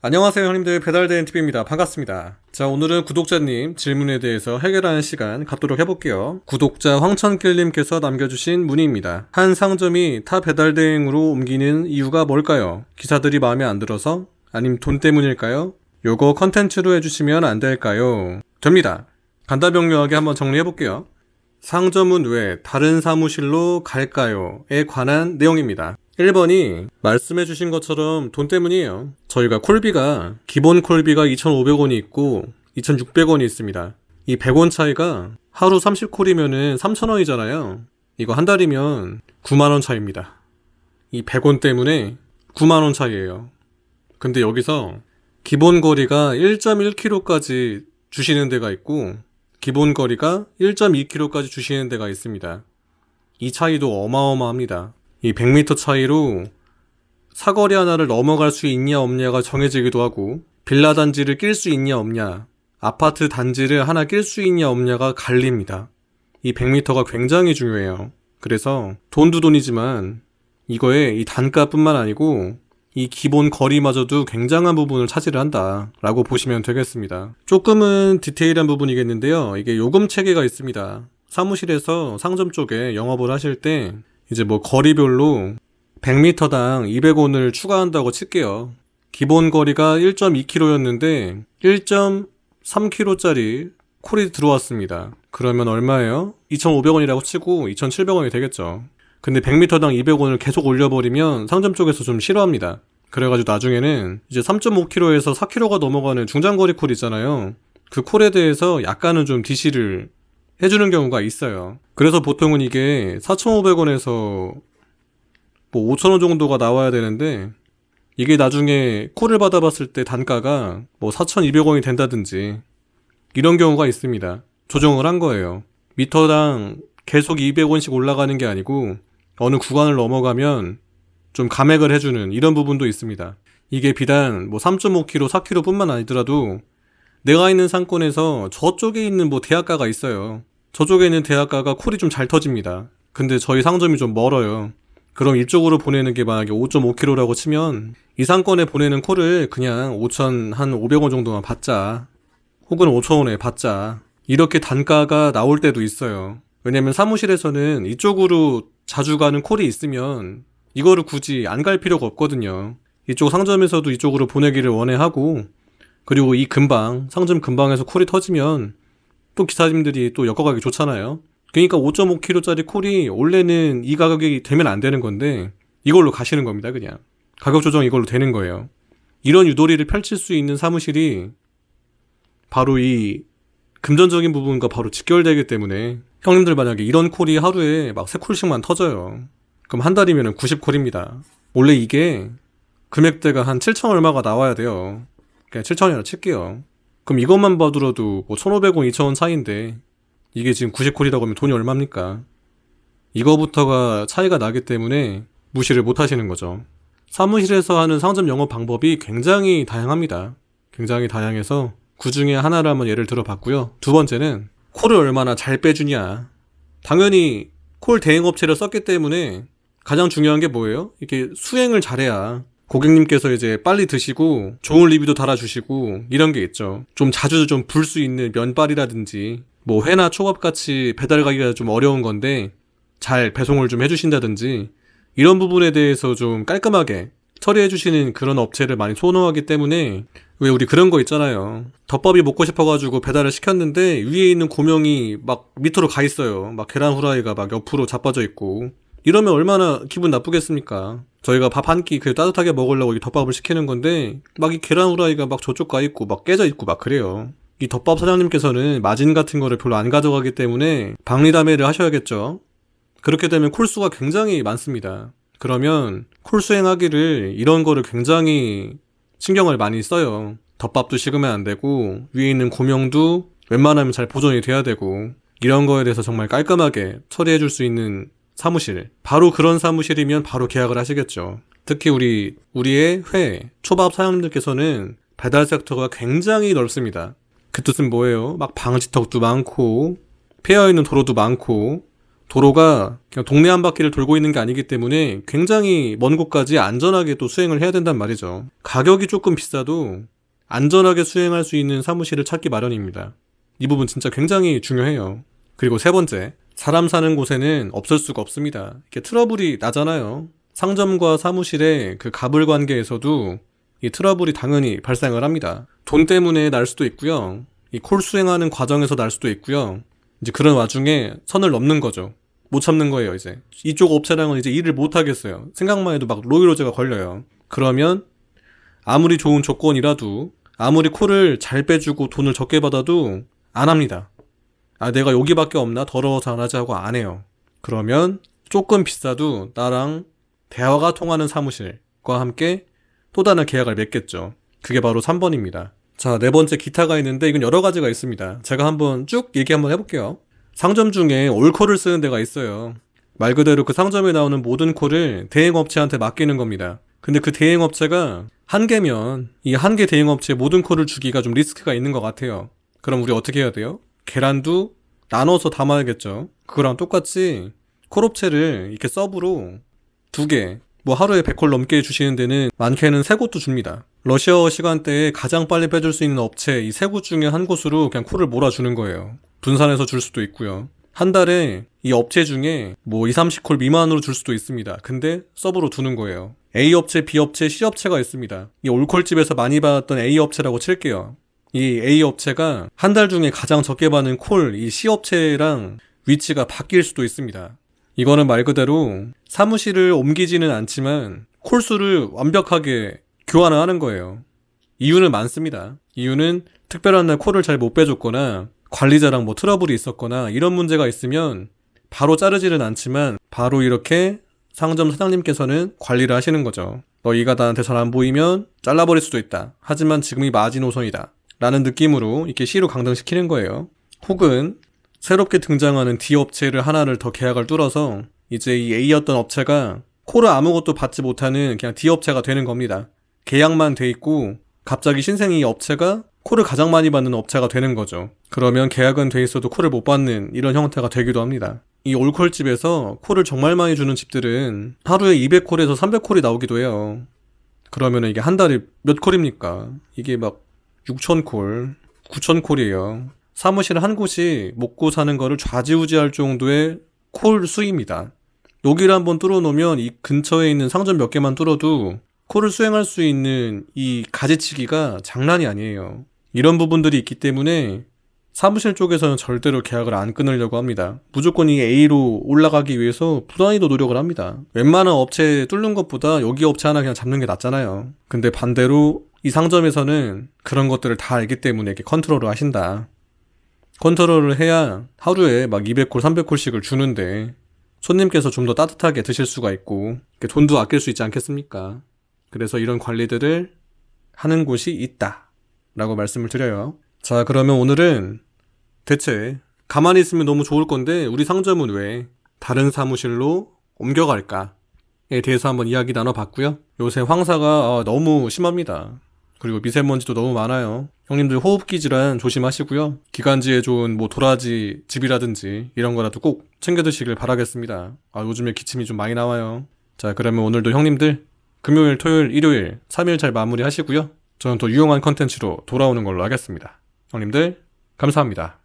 안녕하세요 형님들, 배달대행TV입니다. 반갑습니다. 자, 오늘은 구독자님 질문에 대해서 해결하는 시간 갖도록 해볼게요. 구독자 황천길님께서 남겨주신 문의입니다. 한 상점이 타 배달대행으로 옮기는 이유가 뭘까요? 기사들이 마음에 안 들어서? 아님 돈 때문일까요? 요거 컨텐츠로 해주시면 안 될까요? 됩니다. 간단명료하게 한번 정리해볼게요. 상점은 왜 다른 사무실로 갈까요? 에 관한 내용입니다. 1번이 말씀해주신 것처럼 돈 때문이에요. 저희가 콜비가 기본 콜비가 2,500원이 있고 2,600원이 있습니다. 이 100원 차이가 하루 30콜이면은 3,000원이잖아요. 이거 한 달이면 9만원 차이입니다. 이 100원 때문에 9만원 차이예요. 근데 여기서 기본 거리가 1.1km까지 주시는 데가 있고 기본 거리가 1.2km까지 주시는 데가 있습니다. 이 차이도 어마어마합니다. 이 100m 차이로 사거리 하나를 넘어갈 수 있냐 없냐가 정해지기도 하고, 빌라 단지를 낄 수 있냐 없냐, 아파트 단지를 하나 낄 수 있냐 없냐가 갈립니다. 이 100m가 굉장히 중요해요. 그래서 돈도 돈이지만 이거에 이 단가뿐만 아니고 이 기본 거리마저도 굉장한 부분을 차지를 한다 라고 보시면 되겠습니다. 조금은 디테일한 부분이겠는데요, 이게 요금 체계가 있습니다. 사무실에서 상점 쪽에 영업을 하실 때 이제 뭐 거리별로 100m당 200원을 추가한다고 칠게요. 기본 거리가 1.2km였는데 1.3km짜리 콜이 들어왔습니다. 그러면 얼마예요? 2,500원이라고 치고 2,700원이 되겠죠. 근데 100m당 200원을 계속 올려버리면 상점 쪽에서 좀 싫어합니다. 그래가지고 나중에는 이제 3.5km에서 4km가 넘어가는 중장거리 콜 있잖아요. 그 콜에 대해서 약간은 좀 DC를 해주는 경우가 있어요. 그래서 보통은 이게 4,500원에서 뭐 5,000원 정도가 나와야 되는데, 이게 나중에 콜을 받아봤을 때 단가가 뭐 4,200원이 된다든지 이런 경우가 있습니다. 조정을 한 거예요. 미터당 계속 200원씩 올라가는 게 아니고 어느 구간을 넘어가면 좀 감액을 해주는 이런 부분도 있습니다. 이게 비단 뭐 3.5km, 4km 뿐만 아니더라도 내가 있는 상권에서 저쪽에 있는 뭐 대학가가 있어요. 저쪽에 있는 대학가가 콜이 좀 잘 터집니다. 근데 저희 상점이 좀 멀어요. 그럼 이쪽으로 보내는 게 만약에 5.5km라고 치면 이 상권에 보내는 콜을 그냥 5,500원 정도만 받자, 혹은 5,000원에 받자, 이렇게 단가가 나올 때도 있어요. 왜냐면 사무실에서는 이쪽으로 자주 가는 콜이 있으면 이거를 굳이 안 갈 필요가 없거든요. 이쪽 상점에서도 이쪽으로 보내기를 원해하고, 그리고 이 근방, 상점 근방에서 콜이 터지면 또 기사님들이 또 엮어가기 좋잖아요. 그러니까 5.5kg짜리 콜이 원래는 이 가격이 되면 안 되는 건데 이걸로 가시는 겁니다. 그냥 가격 조정 이걸로 되는 거예요. 이런 유도리를 펼칠 수 있는 사무실이 바로 이 금전적인 부분과 바로 직결되기 때문에, 형님들 만약에 이런 콜이 하루에 막 3콜씩만 터져요. 그럼 한 달이면 90콜입니다. 원래 이게 금액대가 한 7천 얼마가 나와야 돼요. 그냥 7천이라 칠게요. 그럼 이것만 봐두라도 뭐 1,500원, 2,000원 차이인데 이게 지금 90콜이라고 하면 돈이 얼마입니까? 이거부터가 차이가 나기 때문에 무시를 못 하시는 거죠. 사무실에서 하는 상점 영업 방법이 굉장히 다양합니다. 굉장히 다양해서 그 중에 하나를 한번 예를 들어봤고요. 두 번째는 콜을 얼마나 잘 빼주냐. 당연히 콜 대행업체를 썼기 때문에 가장 중요한 게 뭐예요? 이렇게 수행을 잘해야 고객님께서 이제 빨리 드시고 좋은 리뷰도 달아주시고 이런 게 있죠. 좀 자주 좀 불 수 있는 면발이라든지 뭐 회나 초밥같이 배달 가기가 좀 어려운 건데 잘 배송을 좀 해주신다든지 이런 부분에 대해서 좀 깔끔하게 처리해주시는 그런 업체를 많이 선호하기 때문에, 왜 우리 그런 거 있잖아요. 덮밥이 먹고 싶어가지고 배달을 시켰는데 위에 있는 고명이 막 밑으로 가 있어요. 막 계란 후라이가 막 옆으로 자빠져 있고, 이러면 얼마나 기분 나쁘겠습니까? 저희가 밥 한 끼 그래도 따뜻하게 먹으려고 이 덮밥을 시키는 건데 막 이 계란 후라이가 막 저쪽 가 있고 막 깨져 있고 막 그래요. 이 덮밥 사장님께서는 마진 같은 거를 별로 안 가져가기 때문에 박리담회를 하셔야겠죠. 그렇게 되면 콜수가 굉장히 많습니다. 그러면 콜 수행하기를 이런 거를 굉장히 신경을 많이 써요. 덮밥도 식으면 안 되고 위에 있는 고명도 웬만하면 잘 보존이 돼야 되고, 이런 거에 대해서 정말 깔끔하게 처리해 줄 수 있는 사무실, 바로 그런 사무실이면 바로 계약을 하시겠죠. 특히 우리의 회, 초밥 사장님들께서는 배달 섹터가 굉장히 넓습니다. 그 뜻은 뭐예요? 막 방지턱도 많고, 패여있는 도로도 많고, 도로가 그냥 동네 한 바퀴를 돌고 있는 게 아니기 때문에 굉장히 먼 곳까지 안전하게 또 수행을 해야 된단 말이죠. 가격이 조금 비싸도 안전하게 수행할 수 있는 사무실을 찾기 마련입니다. 이 부분 진짜 굉장히 중요해요. 그리고 세 번째, 사람 사는 곳에는 없을 수가 없습니다. 이렇게 트러블이 나잖아요. 상점과 사무실의 그 갑을 관계에서도 이 트러블이 당연히 발생을 합니다. 돈 때문에 날 수도 있고요. 이 콜 수행하는 과정에서 날 수도 있고요. 이제 그런 와중에 선을 넘는 거죠. 못 참는 거예요, 이제. 이쪽 업체랑은 이제 일을 못 하겠어요. 생각만 해도 막 로이로제가 걸려요. 그러면 아무리 좋은 조건이라도, 아무리 콜을 잘 빼주고 돈을 적게 받아도 안 합니다. 아, 내가 여기밖에 없나? 더러워서 안 하지 하고 안 해요. 그러면 조금 비싸도 나랑 대화가 통하는 사무실과 함께 또 다른 계약을 맺겠죠. 그게 바로 3번입니다. 자, 네 번째 기타가 있는데 이건 여러 가지가 있습니다. 제가 한번 쭉 얘기 한번 해볼게요. 상점 중에 올콜을 쓰는 데가 있어요. 말 그대로 그 상점에 나오는 모든 콜을 대행업체한테 맡기는 겁니다. 근데 그 대행업체가 한 개면 이 한 개 대행업체에 모든 콜을 주기가 좀 리스크가 있는 것 같아요. 그럼 우리 어떻게 해야 돼요? 계란도 나눠서 담아야겠죠. 그거랑 똑같이 콜업체를 이렇게 서브로 2개, 뭐 하루에 100콜 넘게 주시는 데는 많게는 3곳도 줍니다. 러시아어 시간대에 가장 빨리 빼줄 수 있는 업체 이 3곳 중에 한 곳으로 그냥 콜을 몰아주는 거예요. 분산해서 줄 수도 있고요. 한 달에 이 업체 중에 뭐 2-30콜 미만으로 줄 수도 있습니다. 근데 서브로 두는 거예요. A업체, B업체, C업체가 있습니다. 이 올콜집에서 많이 받았던 A업체라고 칠게요. 이 A업체가 한 달 중에 가장 적게 받는 콜, 이 C업체랑 위치가 바뀔 수도 있습니다. 이거는 말 그대로 사무실을 옮기지는 않지만 콜수를 완벽하게 교환을 하는 거예요. 이유는 많습니다. 이유는 특별한 날 콜을 잘 못 빼줬거나 관리자랑 뭐 트러블이 있었거나 이런 문제가 있으면 바로 자르지는 않지만 바로 이렇게 상점 사장님께서는 관리를 하시는 거죠. 너희가 나한테 잘 안 보이면 잘라버릴 수도 있다. 하지만 지금이 마지노선이다. 라는 느낌으로 이렇게 C로 강등시키는 거예요. 혹은 새롭게 등장하는 D업체를 하나를 더 계약을 뚫어서 이제 이 A였던 업체가 콜을 아무것도 받지 못하는 그냥 D업체가 되는 겁니다. 계약만 돼 있고 갑자기 신생이 이 업체가 콜을 가장 많이 받는 업체가 되는 거죠. 그러면 계약은 돼 있어도 콜을 못 받는 이런 형태가 되기도 합니다. 이 올콜집에서 콜을 정말 많이 주는 집들은 하루에 200콜에서 300콜이 나오기도 해요. 그러면 이게 한 달에 몇 콜입니까? 이게 막 6,000콜, 9,000콜이에요. 사무실 한 곳이 먹고 사는 거를 좌지우지할 정도의 콜 수입니다. 여기를 한번 뚫어놓으면 이 근처에 있는 상점 몇 개만 뚫어도 콜을 수행할 수 있는 이 가지치기가 장난이 아니에요. 이런 부분들이 있기 때문에 사무실 쪽에서는 절대로 계약을 안 끊으려고 합니다. 무조건 이 A로 올라가기 위해서 부단히도 노력을 합니다. 웬만한 업체 뚫는 것보다 여기 업체 하나 그냥 잡는 게 낫잖아요. 근데 반대로 이 상점에서는 그런 것들을 다 알기 때문에 이렇게 컨트롤을 하신다. 컨트롤을 해야 하루에 막 200콜, 300콜씩을 주는데 손님께서 좀 더 따뜻하게 드실 수가 있고 돈도 아낄 수 있지 않겠습니까? 그래서 이런 관리들을 하는 곳이 있다 라고 말씀을 드려요. 자, 그러면 오늘은 대체 가만히 있으면 너무 좋을 건데 우리 상점은 왜 다른 사무실로 옮겨갈까에 대해서 한번 이야기 나눠봤고요. 요새 황사가 너무 심합니다. 그리고 미세먼지도 너무 많아요. 형님들 호흡기 질환 조심하시고요. 기관지에 좋은 뭐 도라지 즙이라든지 이런 거라도 꼭 챙겨 드시길 바라겠습니다. 요즘에 기침이 좀 많이 나와요. 자, 그러면 오늘도 형님들 금요일, 토요일, 일요일 3일 잘 마무리 하시고요. 저는 더 유용한 컨텐츠로 돌아오는 걸로 하겠습니다. 형님들 감사합니다.